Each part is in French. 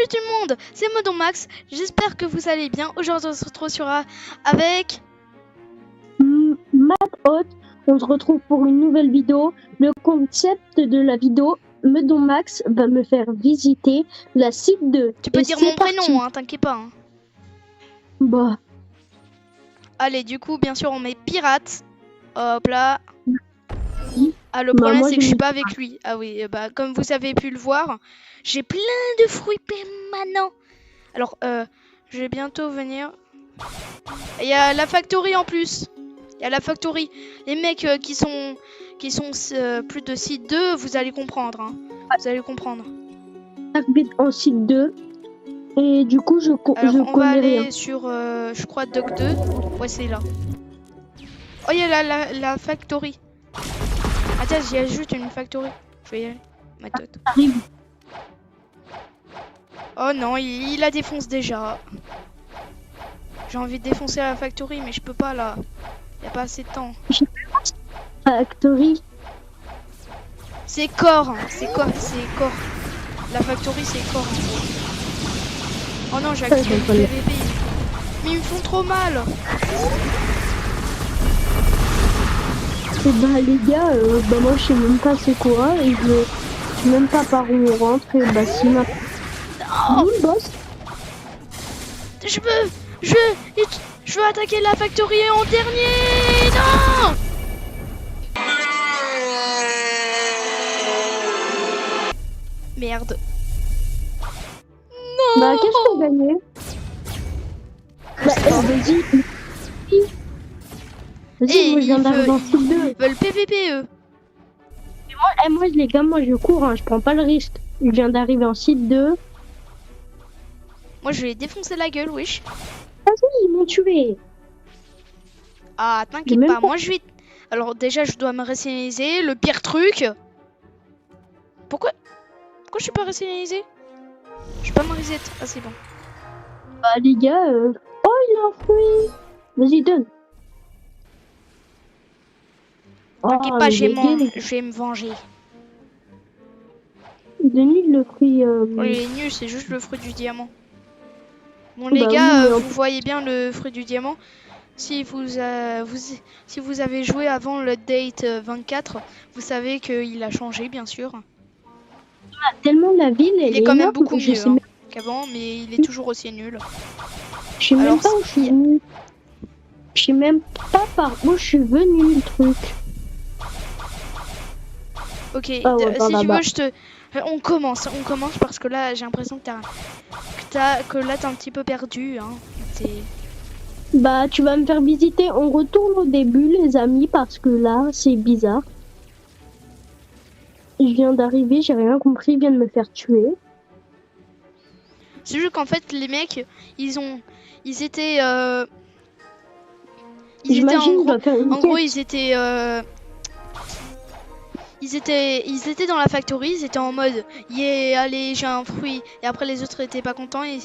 Salut tout le monde, c'est Modon Max, j'espère que vous allez bien. Aujourd'hui on se retrouve sur avec Matt Hot, on se retrouve pour une nouvelle vidéo. Le concept de la vidéo, Modon Max va me faire visiter la site 2. Tu peux Et dire c'est mon prénom, parti. hein, t'inquiète pas. Hein. Bah, Allez, du coup, bien sûr, on met pirate. Hop là. Ah, le Bah, problème moi, c'est que je je suis mets- pas avec lui. Ah oui, bah comme vous avez pu le voir, j'ai plein de fruits permanents. Alors, je vais bientôt venir. Il y a la factory en plus. Il y a la factory. Les mecs qui sont plus de site 2, vous allez comprendre. Hein. Vous allez comprendre. j'habite en site 2. Et du coup, je Alors, on va connais aller rien. sur, je crois, Doc 2. Ouais, c'est là. Oh, il y a la factory. Attends, j'y ajoute une factory. Je vais y aller. Ma tête. Arrive. Oh non, il la défonce déjà. J'ai envie de défoncer la factory, mais je peux pas là. Y a pas assez de temps. Factory. C'est corps, hein. C'est corps. La factory, c'est corps. Oh non, j'ai activé le PVP. Mais ils me font trop mal. Et bah, les gars, bah, moi, je sais même pas c'est quoi. Et je sais même pas par où on rentre. Et bah, si ma. Oh, Où le boss? je veux attaquer la factory en dernier. Non. Merde. Non. Bah, qu'est-ce qu'on a gagné? Bah, vas-y. Vas-y, Et moi, je viens d'arriver en site 2. ils veulent PVP eux. Moi, les gars, moi, je cours, hein, je prends pas le risque. Je viens d'arriver en site 2. Moi, je vais défoncer la gueule, wesh. Vas-y, ils m'ont tué. Ah, J'ai t'inquiète même pas, pas- moi je vais... Alors déjà, je dois me rationaliser. Le pire truc... Pourquoi je suis pas rationalisé? Je suis pas me reset. Ah, c'est bon. Bah, les gars, oh, il a un fruit. Vas-y, donne. T'inquiète Oh, pas, mais je vais les gars, je vais me venger. il est nul le fruit. Oh, il est nul, c'est juste le fruit du diamant. Bon, Bah les oui, gars, mais en vous voyez bien le fruit du diamant. Si vous avez joué avant le date 24, vous savez qu'il a changé, bien sûr. tellement la ville, elle Il est est quand même énorme. beaucoup Je mieux sais hein, même, qu'avant, mais il est toujours aussi nul. je sais même Alors, pas où je suis venu. Je sais même pas par où je suis venu, le truc. Ok, Ah ouais, par si tu là-bas. veux, on commence parce que là, j'ai l'impression que là, t'es un petit peu perdu. Hein. Bah, tu vas me faire visiter. On retourne au début, les amis, parce que là, c'est bizarre. Je viens d'arriver, j'ai rien compris, ils viennent me faire tuer. C'est juste qu'en fait, les mecs, ils étaient en J'imagine, je gros, dois faire une quête. ils étaient dans la factory, ils étaient en mode, yeah, allez, j'ai un fruit. Et après, les autres étaient pas contents et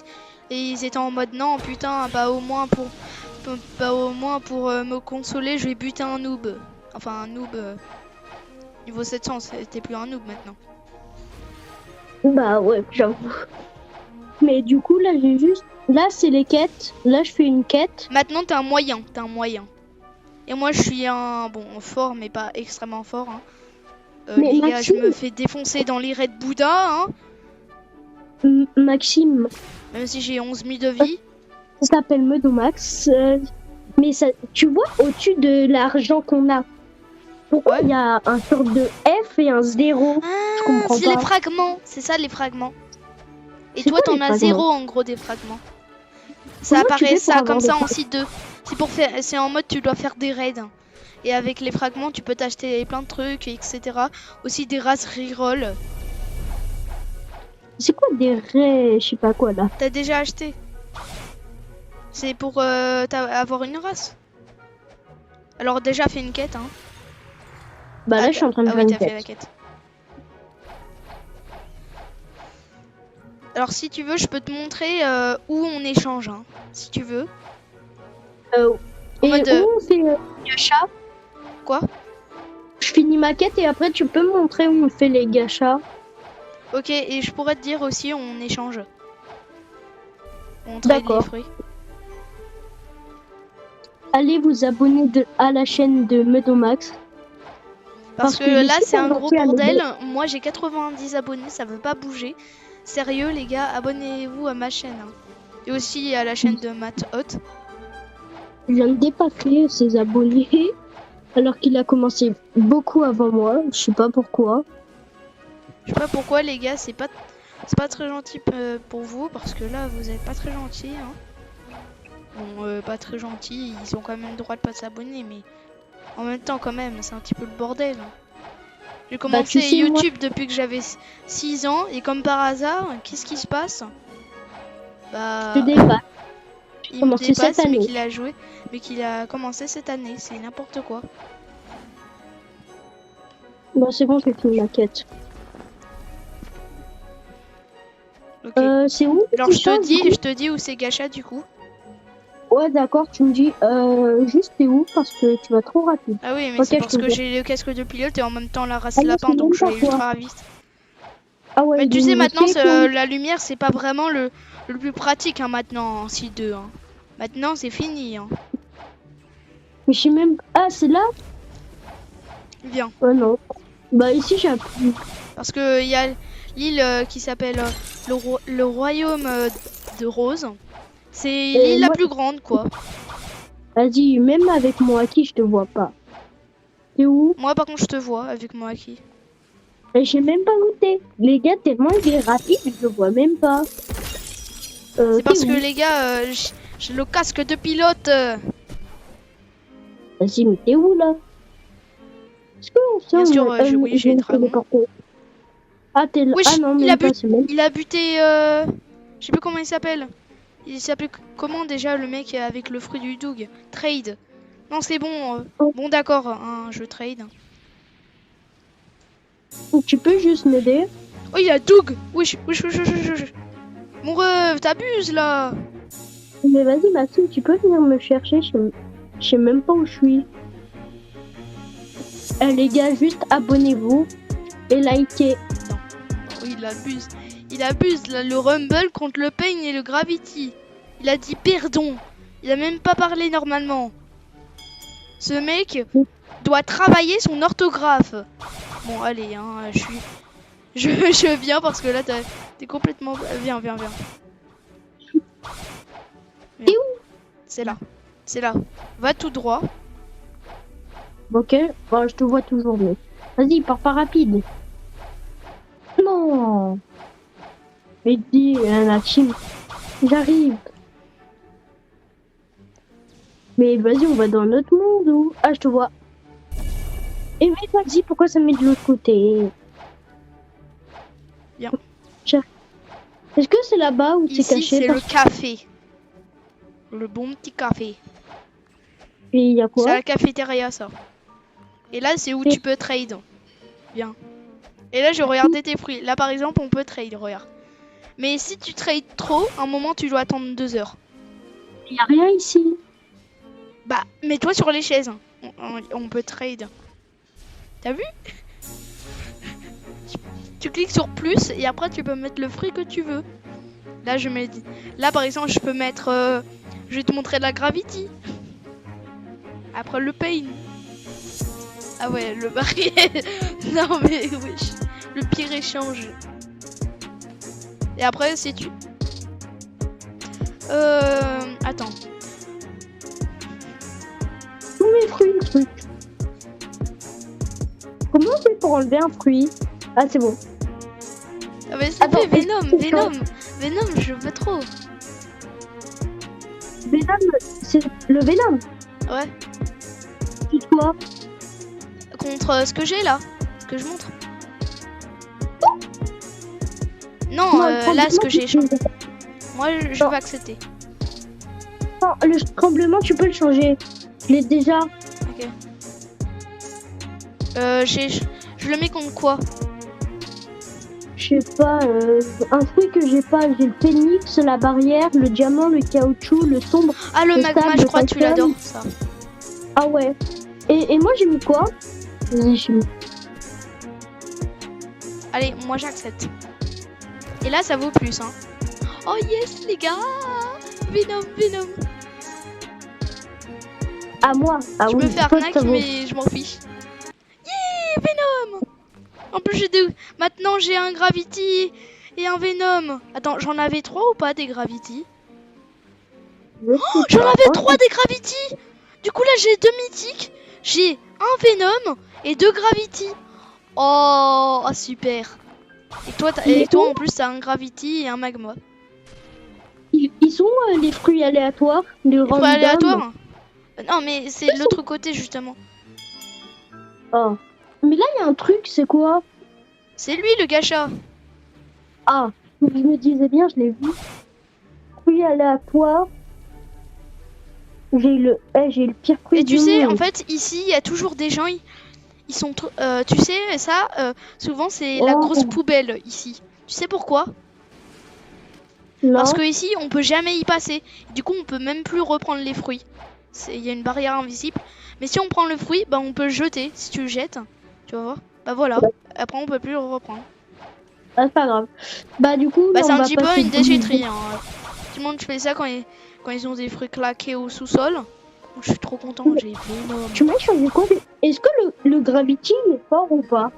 ils étaient en mode, non, putain, bah au moins pour me consoler, je vais buter un noob. Enfin, un noob niveau 700, c'était plus un noob maintenant. Bah ouais, j'avoue. Mais du coup, là, j'ai juste... Là, c'est les quêtes. Là, je fais une quête. Maintenant, t'es un moyen. Et moi, je suis un fort, mais pas extrêmement fort. Hein. Mais les gars, Maxime... je me fais défoncer dans les raids Bouddha. Hein. Maxime... Même si j'ai 11 000 de vie. Ça s'appelle Medomax. Mais ça, tu vois, au-dessus de l'argent qu'on a, pourquoi il y a un sorte de F et un 0? Je comprends c'est pas. les fragments. C'est ça, les fragments. Et C'est toi, quoi, t'en les as fragments? 0 en gros des fragments. Ça Comment tu apparaît fais pour ça avoir comme ça des en site 2. C'est en mode tu dois faire des raids. Et avec les fragments, tu peux t'acheter plein de trucs, etc. Aussi des races reroll. C'est quoi des raies, je sais pas quoi là? T'as déjà acheté? C'est pour avoir une race. Alors déjà fais une quête. Hein. Bah là, je suis en train de faire oui, une t'as fait quête. la quête. Alors si tu veux, je peux te montrer où on échange. Hein, si tu veux. Et mode, où on fait gacha? Quoi? Je finis ma quête et après tu peux me montrer où on fait les gachas. Ok, et je pourrais te dire aussi on échange. On trade les D'accord. fruits. Allez vous abonner à la chaîne de Medomax. Parce que que les là, c'est super un gros gentils à nous bordel. Moi, j'ai 90 abonnés, ça veut pas bouger. Sérieux, les gars, abonnez-vous à ma chaîne. Hein. Et aussi à la chaîne de Matt Hot. Il vient de dépasser ses abonnés alors qu'il a commencé beaucoup avant moi. Je sais pas pourquoi. Je sais pas pourquoi, les gars, c'est pas très gentil pour vous. Parce que là, vous êtes pas très gentils. Hein. Bon, pas très gentils, ils ont quand même le droit de pas s'abonner. Mais en même temps, quand même, c'est un petit peu le bordel. Hein. J'ai commencé tu sais, YouTube depuis que j'avais 6 ans. Et comme par hasard, qu'est-ce qui se passe? Bah, Je te dépasse. il me commencé cette dépasse, mais année. qu'il a commencé cette année. C'est n'importe quoi. Bon, c'est bon, j'ai fini ma quête. Ok. C'est où? Alors je te dis où c'est Gacha du coup. Ouais, d'accord, tu me dis juste c'est où parce que tu vas trop rapide. Ah oui, mais Ok, c'est je parce te que dis. j'ai le casque de pilote et en même temps la race Ah oui, lapin, c'est donc je même suis pas quoi. ultra vite. Ah ouais, Mais tu il sais est maintenant, cool. la lumière c'est pas vraiment le plus pratique hein, maintenant en C2. Hein. Maintenant c'est fini. Hein. Mais je sais même. Ah, c'est là? Viens. Oh non. Bah, ici j'ai appris. Parce que il y a l'île qui s'appelle le royaume de Rose. C'est l'île la moi- plus grande quoi. Vas-y, même avec moi qui je te vois pas. T'es où? Moi par contre je te vois avec moi qui. Et j'ai même pas goûté. Les gars, tellement il est rapide, je le vois même pas. C'est parce t'es que où? les gars, j'ai le casque de pilote. Vas-y, mais t'es où là? Est-ce qu'on Bien sort sûr, oui, j'ai dragon. Ah, t'es là. Wesh, Ah non, il même a pas, c'est même. Il a buté. Je sais plus comment il s'appelle. Il s'appelait comment déjà le mec avec le fruit du Doug? Trade. Non, c'est bon. Oh. Bon, d'accord, hein, je trade. Tu peux juste m'aider? Oh, il y a Doug. Wesh. Mon rêve, t'abuses là. Mais vas-y, Maxime, tu peux venir me chercher. Je sais même pas où je suis. Les gars, juste abonnez-vous et likez. Oui, il abuse. Il abuse là, le Rumble contre le Pain et le Gravity. Il a dit pardon. Il a même pas parlé normalement. Ce mec doit travailler son orthographe. Bon, allez, hein, je viens parce que là, t'es complètement... Viens. T'es où? C'est là. Va tout droit. Ok, bon, je te vois toujours mieux. Vas-y, pars pas rapide. Non. Mais dis, Maxime, j'arrive. Mais vas-y, on va dans notre monde ou... Ah, je te vois. Et mais vas-y, pourquoi ça me met de l'autre côté? Viens. Est-ce que c'est là-bas ou c'est Ici, caché? c'est le café. Le bon petit café. Et il y a C'est quoi? la cafétéria, ça. Et là, c'est où tu peux trade. Bien. Et là, je regardais tes fruits. Là, par exemple, on peut trade, regarde. Mais si tu trades trop, à un moment, tu dois attendre 2 heures. Il y a rien ici. Bah, mets-toi sur les chaises. On peut trade. T'as vu? Tu cliques sur plus et après tu peux mettre le fruit que tu veux. Là je mets. Là par exemple je peux mettre. Je vais te montrer la gravity. Après le pain. Ah ouais le baril. Non mais wesh. Le pire échange. Et après si tu. Attends. Tous mes fruits. Comment on fait pour enlever un fruit? Ah, c'est bon. Ah mais s'il te Attends, plaît, est-ce que Venom, je veux trop. Venom, c'est le Venom. Ouais. C'est quoi? Contre ce que j'ai là. Ce que je montre. Non, Non, le là ce tremblement, que j'ai. tu peux- Moi je Non. vais accepter. Non, le tremblement, tu peux le changer. Je l'ai déjà. Ok. Je le mets contre quoi? Je sais pas, un fruit que j'ai pas. J'ai le phénix, la barrière, le diamant, le caoutchouc, le sombre. Ah le Le magma, stade, je le crois que tu Python. l'adores ça. Ah ouais. Et moi, j'ai mis quoi? Vas-y, j'ai mis. Allez, moi j'accepte. Et là ça vaut plus hein. Oh yes les gars. Venom. À moi. Ah Je oui, me fais toi, arnaque, ça vaut. mais je m'en fiche. Yeah, Venom. En plus, maintenant j'ai un Gravity et un Venom. Attends, j'en avais 3 ou pas des Gravity? Je sais J'en pas. avais 3 des Gravity. Du coup, là, j'ai 2 mythiques. J'ai un Venom et 2 Gravity. Oh, super. Et toi, en plus, t'as un Gravity et un Magma. Ils sont les fruits aléatoires, les Les fruits random. aléatoires? Non, mais c'est Ils l'autre côté, justement. Oh. Mais là, il y a un truc, c'est quoi? C'est lui, le gacha. Ah, je me disais bien, je l'ai vu. Fruits aléatoires. J'ai le pire fruit Et tu du sais, monde. en fait, ici, il y a toujours des gens... Ils sont... tu sais, ça, souvent, c'est la Oh. grosse poubelle, ici. Tu sais pourquoi? Non. Parce que ici, on peut jamais y passer. Du coup, on peut même plus reprendre les fruits. Il y a une barrière invisible. Mais si on prend le fruit, bah on peut le jeter. Si tu le jettes, tu vas voir. Bah voilà. Après, on peut plus le reprendre. Ah, c'est pas grave. Bah du coup, Bah là, c'est on un va petit peu passer une de- déchetterie. Hein. Tout le monde fait ça quand ils ont des fruits claqués au sous-sol. Donc, je suis trop content. J'ai Venom. Tu m'as changé quoi? Est-ce que le Gravity il est fort ou pas?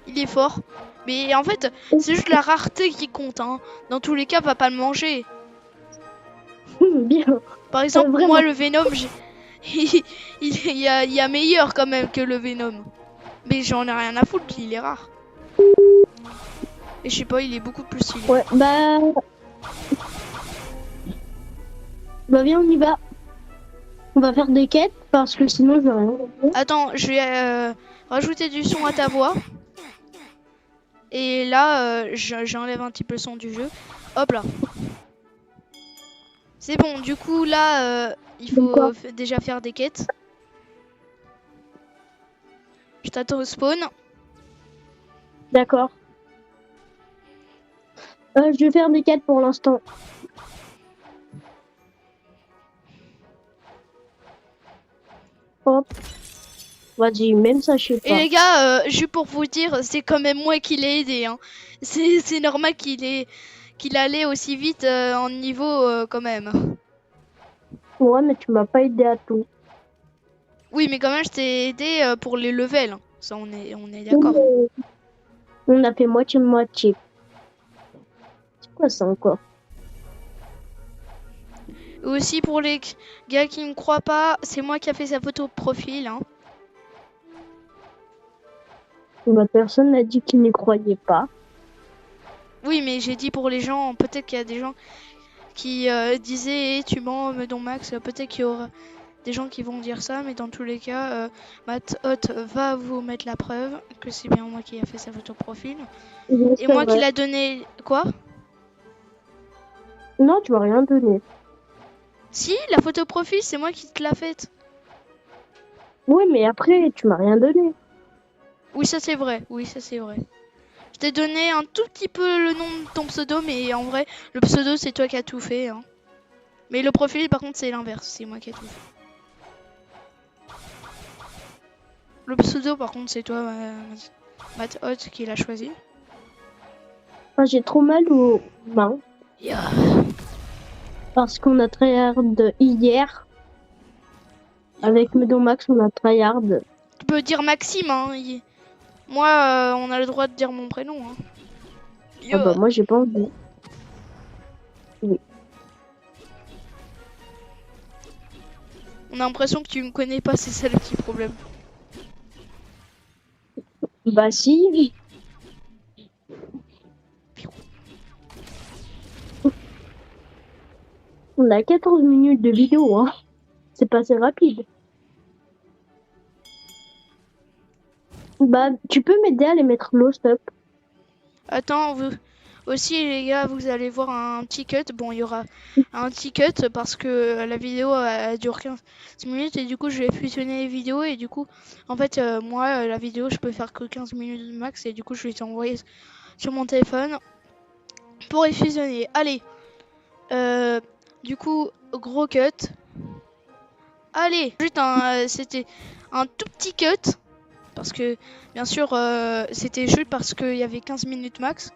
Il est fort. Mais en fait, c'est juste la rareté qui compte. Hein. Dans tous les cas, va pas le manger. Bien. Par exemple, Vraiment. moi, le Venom, il y a meilleur quand même que le Venom. Mais j'en ai rien à foutre, il est rare. Et je sais pas, il est beaucoup plus stylé. Ouais, bah... Bah viens, on y va. On va faire des quêtes parce que sinon je vais rien. Attends, je vais rajouter du son à ta voix. Et là, j'enlève un petit peu le son du jeu. Hop là. C'est bon, du coup là, il faut Quoi déjà faire des quêtes. Je t'attends au spawn. D'accord. Je vais faire des quêtes pour l'instant. Hop. Vas-y, même ça, je sais Et pas. les gars, juste pour vous dire, c'est quand même moi qui l'ai aidé. Hein. C'est normal qu'il allait aussi vite en niveau quand même. Ouais, mais tu m'as pas aidé à tout. Oui, mais quand même, je t'ai aidé pour les levels. Ça, on est d'accord. On a fait moitié-moitié. C'est quoi ça encore? Et aussi pour les gars qui me croient pas, c'est moi qui a fait sa photo de profil. Hein. Bah, personne n'a dit qu'il n'y croyait pas. Oui, mais j'ai dit pour les gens, peut-être qu'il y a des gens qui disaient tu mens, Meudon Max, peut-être qu'il y aura des gens qui vont dire ça, mais dans tous les cas, Matt Hot va vous mettre la preuve que c'est bien moi qui a fait sa photo de profil. Et moi qui l'a donné... Quoi? Non, tu m'as rien donné. Si, la photo de profil, c'est moi qui te l'a faite. Oui, mais après, tu m'as rien donné. Oui, ça c'est vrai. Oui, ça c'est vrai. Je t'ai donné un tout petit peu le nom de ton pseudo, mais en vrai, le pseudo, c'est toi qui as tout fait. Hein. Mais le profil, par contre, c'est l'inverse. C'est moi qui ai tout fait. Le pseudo, par contre, c'est toi, Matt Hot, qui l'a choisi. Ah, j'ai trop mal aux mains. Yeah. Parce qu'on a tryhard hier. Avec Meudon Max, on a tryhard. Tu peux dire Maxime, hein. Moi, on a le droit de dire mon prénom. Hein. Ah bah moi j'ai pas envie. Oui. On a l'impression que tu me connais pas, c'est ça le petit problème. Bah si. On a 14 minutes de vidéo, hein. C'est passé rapide. Bah tu peux m'aider à les mettre low stop. Attends, vous aussi les gars, vous allez voir un petit cut. Bon, il y aura un petit cut parce que la vidéo elle dure 15 minutes et du coup je vais fusionner les vidéos et du coup en fait moi la vidéo je peux faire que 15 minutes max et du coup je vais t'envoyer sur mon téléphone pour les fusionner. Allez, du coup gros cut. Allez, juste c'était un tout petit cut parce que bien sûr c'était juste parce qu'il y avait 15 minutes max.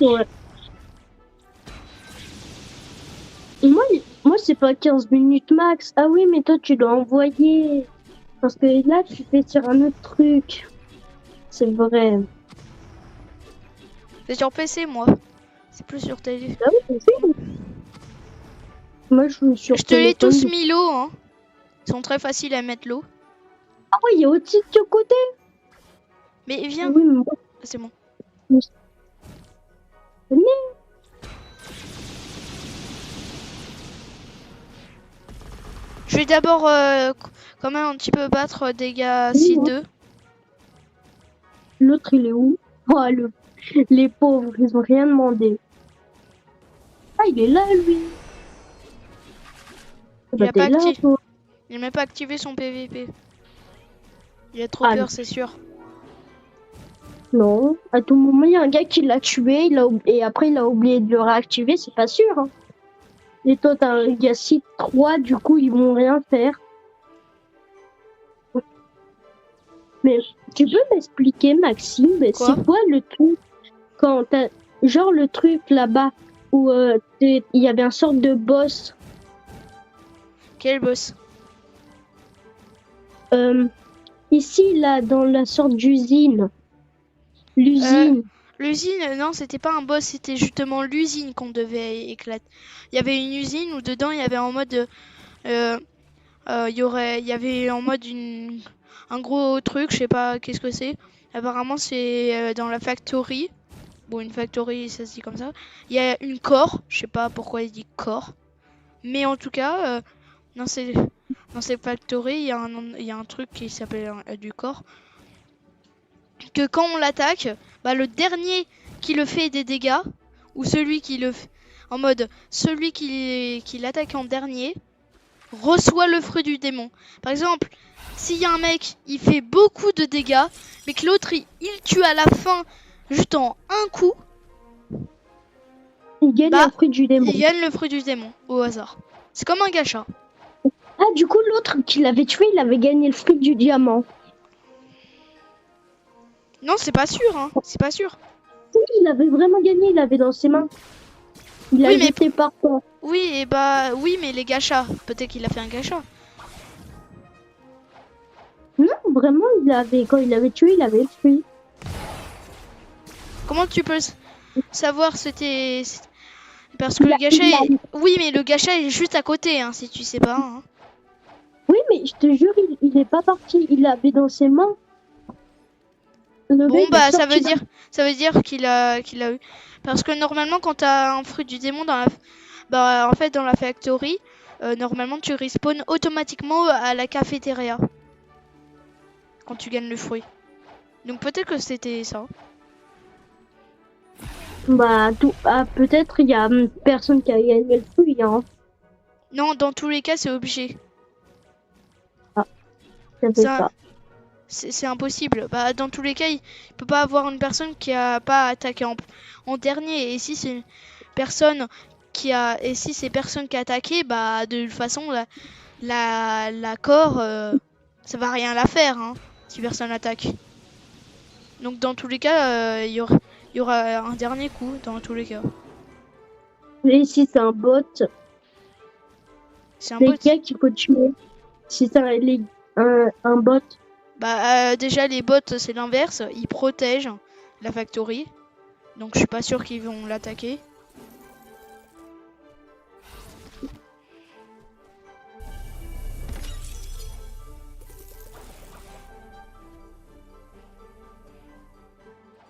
Ouais. Moi c'est pas 15 minutes max. Ah oui, mais toi, tu dois envoyer. Parce que là, tu fais sur un autre truc. C'est vrai. C'est sur PC, moi. C'est plus sur télé. Ah oui, c'est sûr. Moi, je joue sur Je te l'ai tous téléphone. mis l'eau, hein. Ils sont très faciles à mettre l'eau. Ah oui, il y a aussi de ce côté. Mais Ah viens. oui, mais moi, C'est bon. venez. Je vais d'abord quand même un petit peu battre dégâts Oui, 6-2. L'autre, il est où? Oh, les pauvres, ils ont rien demandé. Ah, il est là, lui. Ah, Il bah, a t'es pas là, activé. toi. Il n'a même pas activé son PVP. Il a trop Ah, peur, c'est sûr. non. À tout moment, il y a un gars qui l'a tué, et après, il a oublié de le réactiver, c'est pas sûr. Hein. Et toi, t'as un gars 3, du coup, ils vont rien faire. Mais tu peux m'expliquer, Maxime, Quoi? c'est quoi le truc quand t'as. Genre le truc là-bas où il y avait un sorte de boss. Quel boss? Ici, là, dans la sorte d'usine. L'usine. L'usine, non, c'était pas un boss, c'était justement l'usine qu'on devait éclater. Il y avait une usine où dedans il y avait en mode, il y avait en mode un gros truc, je sais pas qu'est-ce que c'est. Apparemment c'est dans la factory. Bon, une factory, ça se dit comme ça. Il y a une core, je sais pas pourquoi il dit core, mais en tout cas, dans cette factory, il y a un truc qui s'appelle du core. Que quand on l'attaque, bah, le dernier qui le fait des dégâts, ou celui qui le fait en mode celui qui l'attaque en dernier, reçoit le fruit du démon. Par exemple, s'il y a un mec, il fait beaucoup de dégâts, mais que l'autre il tue à la fin juste en un coup, Il gagne bah, un fruit du démon. il gagne le fruit du démon au hasard. C'est comme un gacha. Ah, du coup, l'autre qui l'avait tué, il avait gagné le fruit du diamant. Non, c'est pas sûr, hein. C'est pas sûr. Oui, il avait vraiment gagné, il avait dans ses mains. Il a Oui, mais jeté par terre. oui, et bah oui, mais les gachas, peut-être qu'il a fait un gacha. Non, vraiment, quand il avait tué, il avait le fruit. Comment tu peux savoir c'était parce que le gacha est... Oui, mais le gacha est juste à côté, hein, si tu sais pas. Hein. Oui, mais je te jure, il est pas parti. Il l'avait dans ses mains. Le Bon, gars, il est bah sorti ça veut dire qu'il a eu. Parce que normalement, quand t'as un fruit du démon dans la, bah en fait dans la factory, normalement tu respawns automatiquement à la cafétéria quand tu gagnes le fruit. Donc peut-être que c'était ça. Bah, peut-être il y a personne qui a gagné le fruit. Hein. Non, dans tous les cas, c'est obligé. Ça fait Ça, pas. c'est impossible. Bah, dans tous les cas, il peut pas avoir une personne qui a pas attaqué en dernier. Et si c'est une personne et si c'est personne qui a attaqué, bah de toute façon la corps, ça va rien la faire hein, si personne attaque. Donc dans tous les cas, il y aura un dernier coup dans tous les cas. Et si c'est un bot, C'est un les bot. gars qu'il faut tuer. Si c'est un bot. Bah déjà les bots c'est l'inverse, ils protègent la factory. Donc je suis pas sûr qu'ils vont l'attaquer.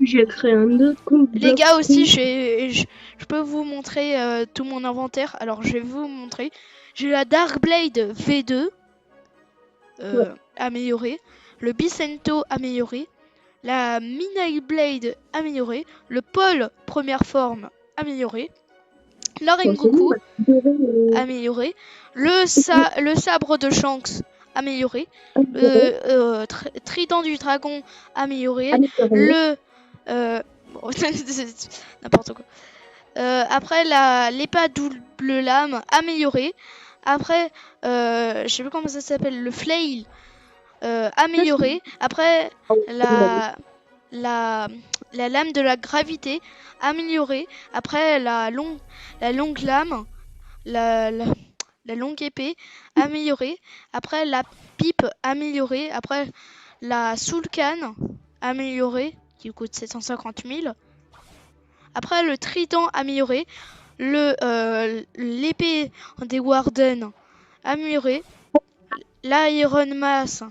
J'ai créé un autre compte. Les gars aussi, je peux vous montrer tout mon inventaire. Alors je vais vous montrer. J'ai la Darkblade V2 améliorée, le Bicento amélioré, la Midnight Blade améliorée, le Paul première forme amélioré, la Rengoku amélioré, le sabre de Shanks amélioré, le trident du dragon amélioré, le n'importe quoi. Après l'épée double lame améliorée. Après je sais plus comment ça s'appelle, le flail amélioré. Après la la lame de la gravité améliorée. Après, la longue lame, la longue épée améliorée. Après, la pipe améliorée. Après, la soulcane améliorée, qui coûte 750 000. Après, le trident amélioré. L'épée des Warden améliorée. L'Iron Mass,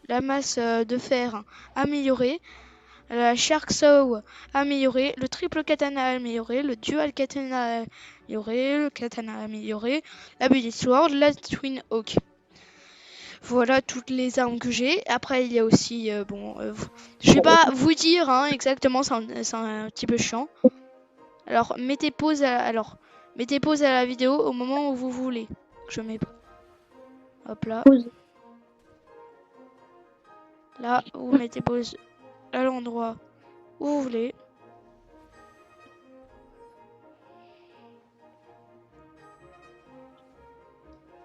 la masse de fer améliorée. La Shark Saw améliorée. Le triple katana amélioré. Le dual katana amélioré. Le katana amélioré. La Bullet Sword. La Twin Hawk. Voilà toutes les armes que j'ai. Après, il y a aussi, je vais pas vous dire exactement, c'est un petit peu chiant. Alors, mettez pause à la vidéo au moment où vous voulez. Je mets, hop là. Pause. Là, vous mettez pause à l'endroit où vous voulez.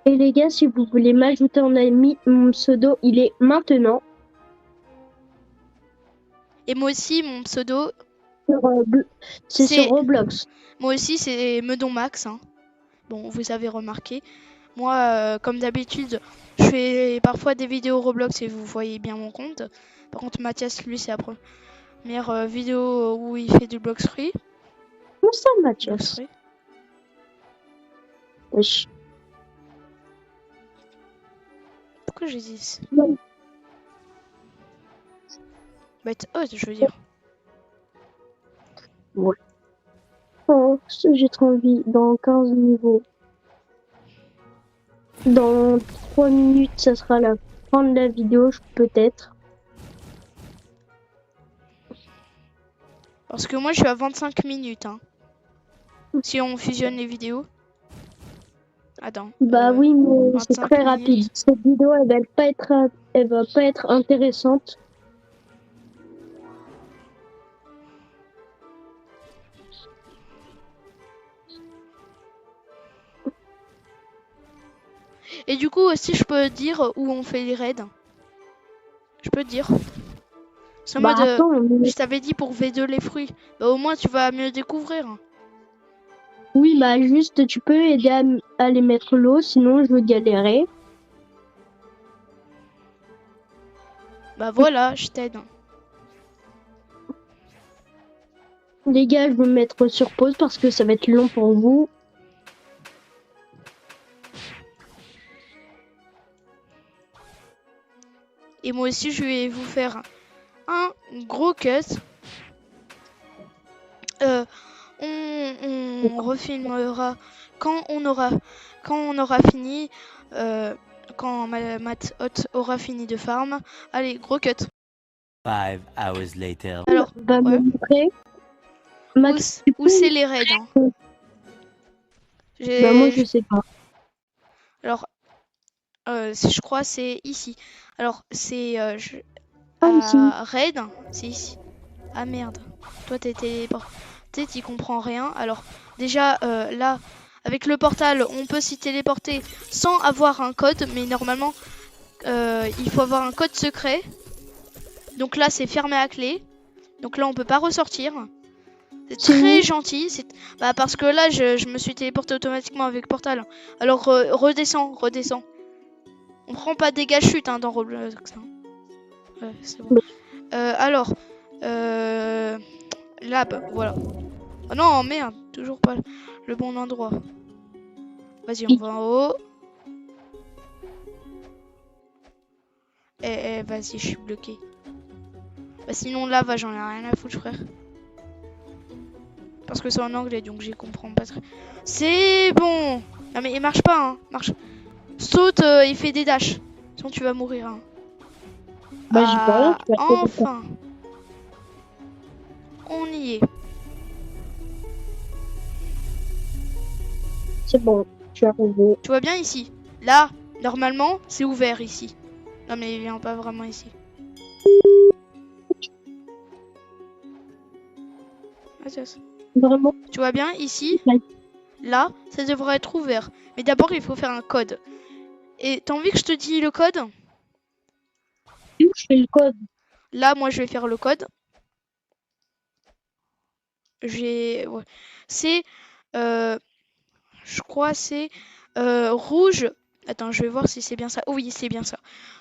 Et les gars, si vous voulez m'ajouter en ami, mon pseudo, il est maintenant. Et moi aussi, mon pseudo, C'est C'est- sur Roblox. moi aussi, c'est Medonmax. Bon, vous avez remarqué. Moi, comme d'habitude, je fais parfois des vidéos Roblox et vous voyez bien mon compte. Par contre, Mathias, lui, c'est la première vidéo où il fait du Blox Free. Comment ça, Blox Mathias? Free. Wesh. Pourquoi j'ai dit ça? Non. Bête haute, je veux dire. Oh, j'ai trop envie. Dans 15 niveaux. Dans 3 minutes, ça sera la fin de la vidéo, peut-être. Parce que moi, je suis à 25 minutes. Si on fusionne les vidéos. Attends. Bah oui, mais c'est 25 très minutes. rapide. Cette vidéo, elle va pas être intéressante. Et du coup, aussi, je peux dire où on fait les raids. Je peux te dire. C'est en Bah mode, attends, mais... je t'avais dit pour V2 les fruits. Bah au moins, tu vas mieux découvrir. Oui, bah juste, tu peux aider à les mettre l'eau, sinon je vais galérer. Bah voilà, je t'aide. Les gars, je vais me mettre sur pause parce que ça va être long pour vous. Et moi aussi, je vais vous faire un gros cut. On refilmera quand on aura fini. Quand Matt Hot aura fini de farm. Allez, gros cut. 5 hours later. Alors, Va ouais. me montrer. Max, où c'est les raids Bah moi je sais pas. Alors, je crois c'est ici. Alors, c'est ici. raid, c'est ici. Ah merde. Toi t'es téléporté, t'y comprends rien. Alors, déjà là, avec le portal, on peut s'y téléporter sans avoir un code, mais normalement, il faut avoir un code secret. Donc là, c'est fermé à clé. Donc là, on peut pas ressortir. C'est très gentil. Parce que là, je me suis téléporté automatiquement avec portal. Alors, redescends. On prend pas dégâts chute dans Roblox. Ouais, c'est bon. Alors, lab, voilà. Oh non, merde, toujours pas le bon endroit. Vas-y, on va en haut. Vas-y, je suis bloqué. Bah sinon là, j'en ai rien à foutre, frère. Parce que c'est en anglais, donc j'y comprends pas très. C'est bon. Non mais il marche pas, marche. Saute, il fait des dashs. Sinon tu vas mourir. Bah j'ai pas rien. Enfin. On y est. C'est bon, je suis arrivé. Tu vois bien ici. Là, normalement, c'est ouvert ici. Non mais il vient pas vraiment ici. Vraiment. Tu vois bien ici. Là, ça devrait être ouvert. Mais d'abord, il faut faire un code. Et t'as envie que je te dise le code? Je fais le code. Là, moi, je vais faire le code. Ouais. C'est, je crois, c'est rouge. Attends, je vais voir si c'est bien ça. Oui, c'est bien ça.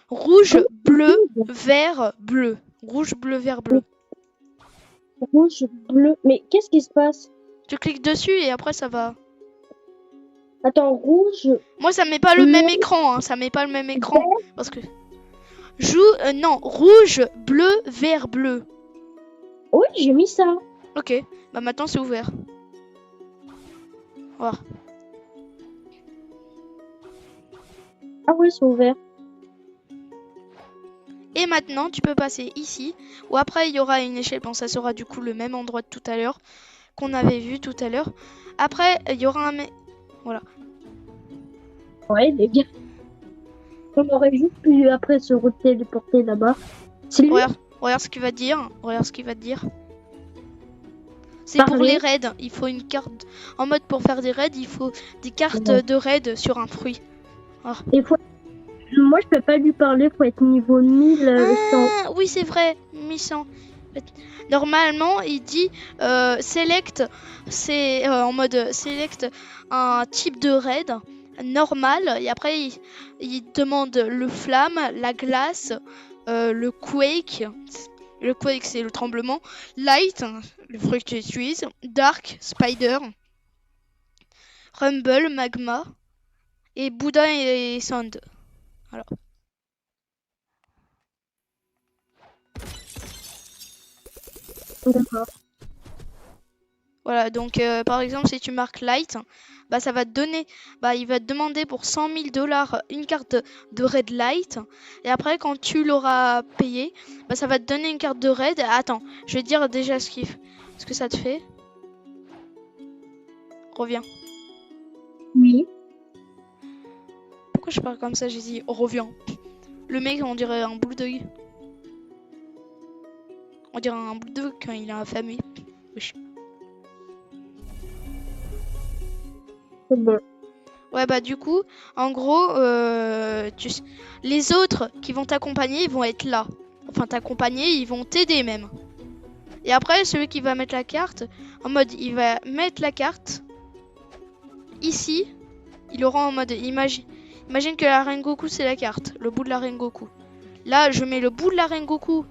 Rouge, bleu, vert, bleu. Rouge, bleu, vert, bleu. Rouge, bleu. Mais qu'est-ce qui se passe? Tu cliques dessus et après ça va. Attends, rouge, Moi, ça met pas le bleu, même écran. Hein. Ça met pas le même écran. vert. Parce que. Non, rouge, bleu, vert, bleu. Oui, j'ai mis ça. Ok, bah maintenant c'est ouvert. Voilà. Ah ouais, c'est ouvert. Et maintenant, tu peux passer ici, ou après il y aura une échelle. Bon, ça sera du coup le même endroit de tout à l'heure, qu'on avait vu tout à l'heure. Après, il y aura un... Voilà. Ouais, les gars. On aurait juste pu après se téléporter là-bas. C'est lui. Regarde ce qu'il va te dire. Regarde ce qu'il va te dire. C'est pour les raids. Il faut une carte... En mode pour faire des raids, il faut des cartes de raid sur un fruit. Moi, je peux pas lui parler, faut être niveau 1000. Ah, oui, c'est vrai, 1100. Normalement, il dit select, c'est en mode select un type de raid normal. Et après, il demande le flamme, la glace, le quake. Le quake, c'est le tremblement. Light, le fruit que tu utilises. Dark, spider. Rumble, magma. Et Bouddha et Sound. Voilà. D'accord. Voilà, donc par exemple, si tu marques light, bah ça va te donner, bah il va te demander pour 100 000 dollars une carte de raid light. Et après, quand tu l'auras payé, bah ça va te donner une carte de raid. Attends, je vais te dire déjà ce que ça te fait. Reviens. Oui. Pourquoi je parle comme ça? J'ai dit reviens. Le mec, on dirait un bulldog. On dirait un bulldog quand il est affamé. Wesh. C'est bon. Ouais, bah du coup, en gros, les autres qui vont t'accompagner, ils vont être là. Enfin, t'accompagner, ils vont t'aider même. Et après, celui qui va mettre la carte, en mode, il va mettre la carte ici. Il aura en mode, imagine que la Rengoku, c'est la carte, le bout de la Rengoku. Là, je mets le bout de la Rengoku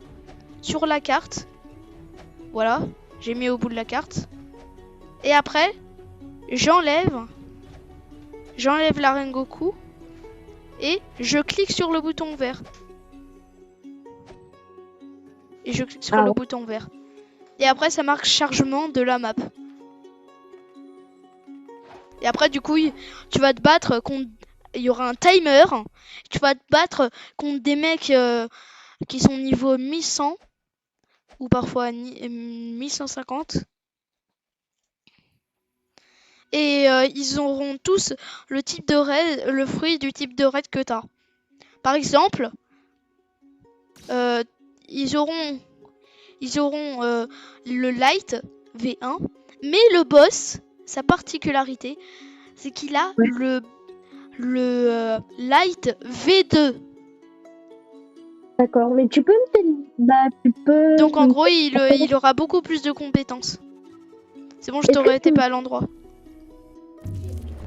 sur la carte. Voilà, j'ai mis au bout de la carte. Et après, j'enlève la Rengoku et je clique sur le bouton vert. Et je clique sur le bouton vert. Et après, ça marque chargement de la map. Et après, du coup, tu vas te battre contre... Il y aura un timer. Tu vas te battre contre des mecs qui sont niveau 1100. Ou parfois 1150. Et ils auront tous le type de raid, le fruit du type de raid que tu as. Par exemple, ils auront le light V1, mais le boss, sa particularité, c'est qu'il a le light V2. D'accord, mais tu peux tu peux... Donc en gros, il aura beaucoup plus de compétences. C'est bon, je t'aurais été pas à l'endroit.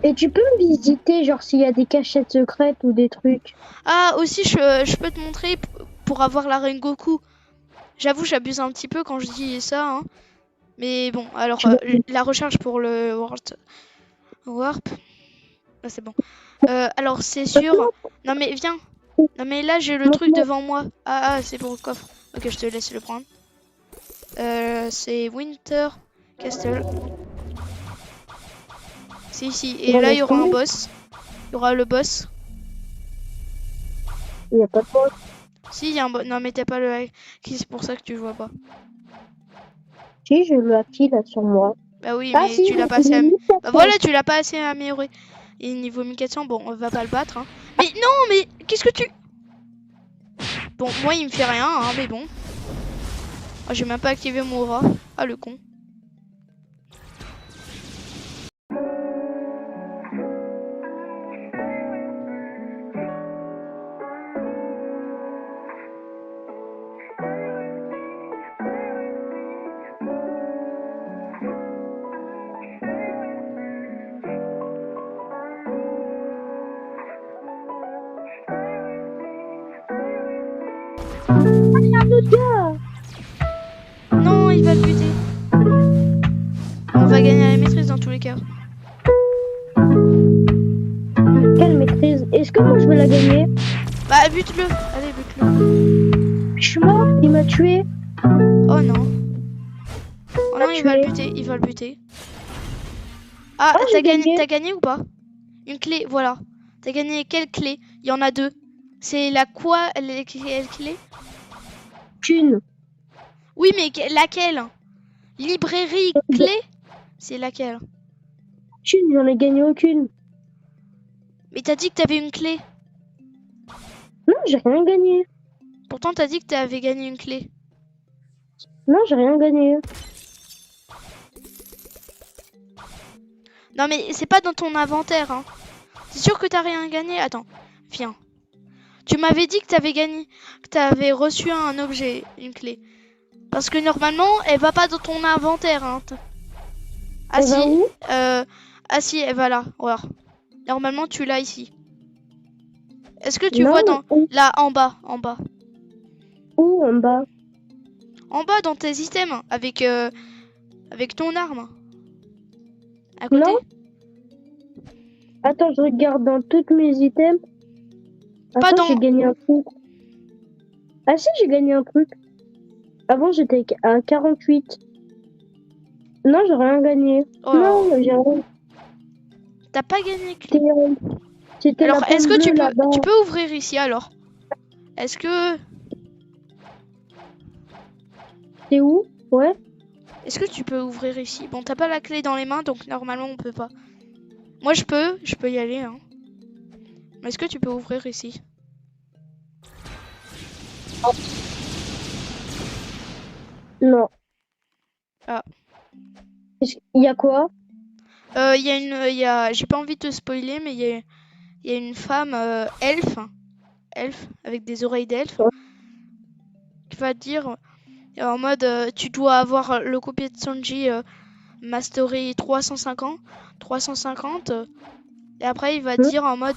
Et tu peux me visiter, genre s'il y a des cachettes secrètes ou des trucs. Ah, aussi, je peux te montrer pour avoir la Rengoku. J'avoue, j'abuse un petit peu quand je dis ça. Hein. Mais bon, alors, la recharge pour le Warp. Ah, c'est bon. Alors, c'est sûr. Non, mais viens. Non, mais là, j'ai le truc devant moi. Ah, c'est pour le coffre. Ok, je te laisse le prendre. C'est Winter Castle. C'est ici. Et là, il y aura un boss. Il y aura le boss. Il n'y a pas de boss. Si, il y a un boss. Non, mais t'as pas le hack. C'est pour ça que tu vois pas. Si, je le active là sur moi. Bah oui, mais tu l'as pas assez Bah voilà, tu l'as pas assez amélioré. Et niveau 1400, bon, on va pas le battre. Hein. Mais non, mais qu'est-ce que tu... Bon, moi, il me fait rien, hein, mais bon. Oh, j'ai même pas activé mon aura. Ah, le con. autre gars. Non, il va le buter. On va gagner la maîtrise dans tous les cas. Quelle maîtrise? Est-ce que moi je vais la gagner? Bah, bute-le. Allez, bute-le. Je suis mort, il m'a tué. Oh non. Oh non, il va le tué. buter. Il va le buter. Ah, Oh, j'ai t'as gagné. gagné ou pas? Une clé, voilà. T'as gagné quelle clé? Il y en a deux. C'est la quoi? Quelle clé? Qu'une. Oui, mais laquelle? Librairie clé? C'est laquelle? Qu'une, j'en ai gagné aucune. Mais t'as dit que t'avais une clé. Non, j'ai rien gagné. Pourtant, t'as dit que t'avais gagné une clé. Non, j'ai rien gagné. Non, mais c'est pas dans ton inventaire, hein. T'es sûr que t'as rien gagné? Attends, viens. Tu m'avais dit que t'avais gagné, que t'avais reçu un objet, une clé. Parce que normalement, elle va pas dans ton inventaire, hein. Ah Elle si, va où? ah si, elle va là. Voilà. Normalement, tu l'as ici. Est-ce que tu Non, vois dans où? là en bas, en bas, Où en bas? en bas dans tes items avec avec ton arme. À côté. Non. Attends, je regarde dans toutes mes items. Pas Attends, dans- j'ai gagné un truc. Ah si, j'ai gagné un truc. Avant, j'étais à 48. Non, j'ai rien gagné. Oh. Non, j'ai rien. T'as pas gagné clé. C'était Alors, la pomme est-ce que bleue là-bas. tu peux ouvrir ici alors? Est-ce que C'est où? Ouais. Est-ce que tu peux ouvrir ici? Bon, t'as pas la clé dans les mains, donc normalement on peut pas. Moi je peux y aller. Hein. Mais est-ce que tu peux ouvrir ici? Non. Ah. Il y a quoi? J'ai pas envie de te spoiler, mais il y a une femme elfe avec des oreilles d'elfe, Ouais. qui va te dire en mode tu dois avoir le copier de Sanji Mastery 350 et après il va te dire en mode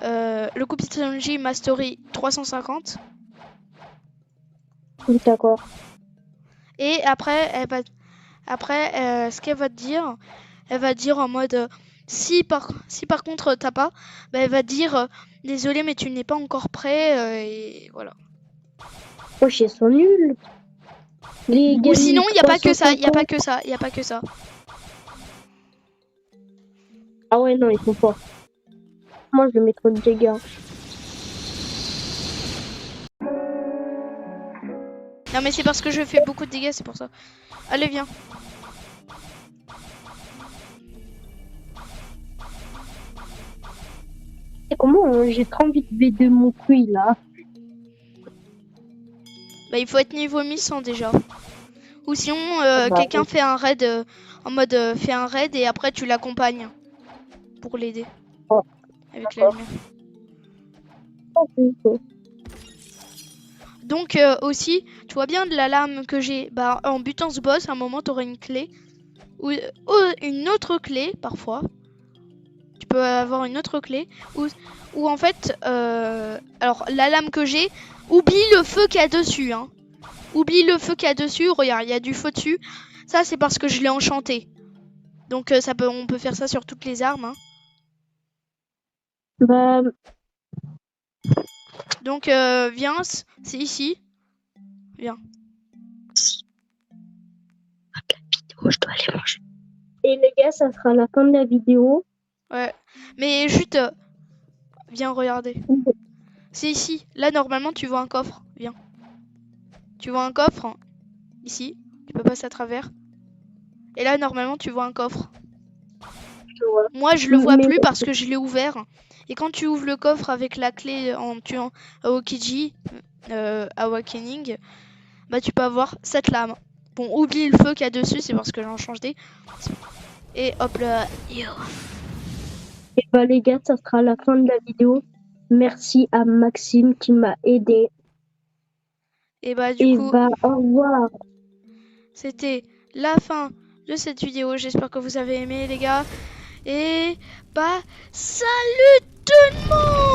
le copier de Sanji Mastery 350 D'accord. et après ce qu'elle va te dire, elle va te dire en mode si par contre t'as pas, bah, elle va te dire désolé mais tu n'es pas encore prêt et voilà. Oh, ils sont nuls. Les Ou sinon il y a pas que ça, 350. Ah ouais, non, ils sont forts. Moi, je vais mettre de dégâts. Non mais c'est parce que je fais beaucoup de dégâts, c'est pour ça. Allez viens. Et comment j'ai trop envie de V2 mon couille là? Bah il faut être niveau 1100 déjà. Ou sinon Bah, quelqu'un oui. fait un raid en mode fait un raid et après tu l'accompagnes pour l'aider. Oh, avec la lumière. Ok. Donc aussi, tu vois bien de la lame que j'ai, bah en butant ce boss, à un moment tu auras une clé ou une autre clé parfois. Tu peux avoir une autre clé ou en fait alors la lame que j'ai, oublie le feu qu'il y a dessus hein. Oublie le feu qu'il y a dessus, regarde, il y a du feu dessus. Ça c'est parce que je l'ai enchanté. Donc on peut faire ça sur toutes les armes hein. Bah, Donc viens, c'est ici. Viens. je dois aller manger. Et les gars, ça sera la fin de la vidéo. Ouais. Mais juste viens regarder. C'est ici. Là normalement tu vois un coffre. Viens. Tu vois un coffre hein. Ici. Tu peux passer à travers. Et là normalement tu vois un coffre. Moi je le vois plus parce que je l'ai ouvert. Et quand tu ouvres le coffre avec la clé en tuant Aokiji, Awakening, bah tu peux avoir cette lame. Bon, oublie le feu qu'il y a dessus, c'est parce que j'en change des. Et hop là. Yo. Et bah les gars, ça sera la fin de la vidéo. Merci à Maxime qui m'a aidé. Et bah du coup, bah au revoir. c'était la fin de cette vidéo. J'espère que vous avez aimé les gars. Et bah salut tout le monde.